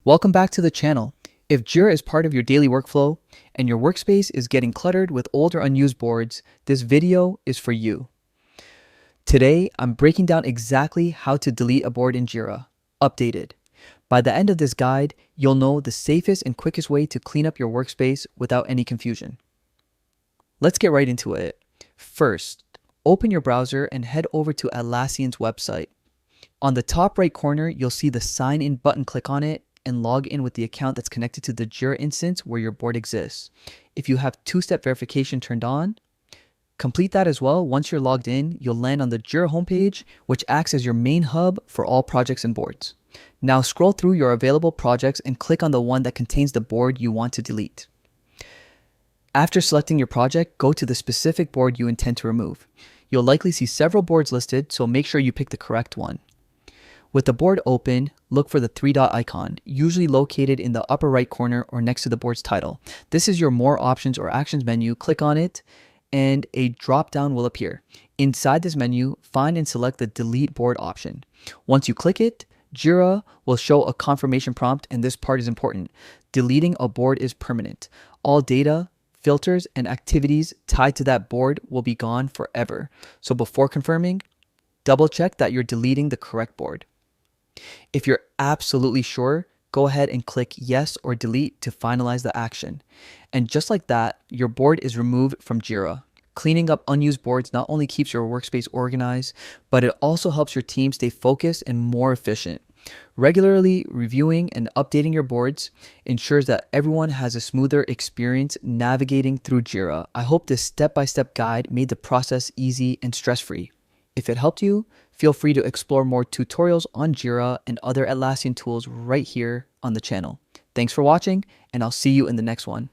Welcome back to the channel. If Jira is part of your daily workflow and your workspace is getting cluttered with old or unused boards, this video is for you. Today, I'm breaking down exactly how to delete a board in Jira, updated. By the end of this guide, you'll know the safest and quickest way to clean up your workspace without any confusion. Let's get right into it. First, open your browser and head over to Atlassian's website. On the top right corner, you'll see the sign in button. Click on it and log in with the account that's connected to the Jira instance where your board exists. If you have two-step verification turned on, complete that as well. Once you're logged in, you'll land on the Jira homepage, which acts as your main hub for all projects and boards. Now scroll through your available projects and click on the one that contains the board you want to delete. After selecting your project, go to the specific board you intend to remove. You'll likely see several boards listed, so make sure you pick the correct one. With the board open, look for the three-dot icon, usually located in the upper right corner or next to the board's title. This is your More Options or Actions menu. Click on it and a drop-down will appear. Inside this menu, find and select the Delete Board option. Once you click it, Jira will show a confirmation prompt, and this part is important. Deleting a board is permanent. All data, filters, and activities tied to that board will be gone forever. So before confirming, double check that you're deleting the correct board. If you're absolutely sure, go ahead and click yes or delete to finalize the action. And just like that, your board is removed from Jira. Cleaning up unused boards not only keeps your workspace organized, but it also helps your team stay focused and more efficient. Regularly reviewing and updating your boards ensures that everyone has a smoother experience navigating through Jira. I hope this step-by-step guide made the process easy and stress-free. If it helped you, feel free to explore more tutorials on Jira and other Atlassian tools right here on the channel. Thanks for watching, and I'll see you in the next one.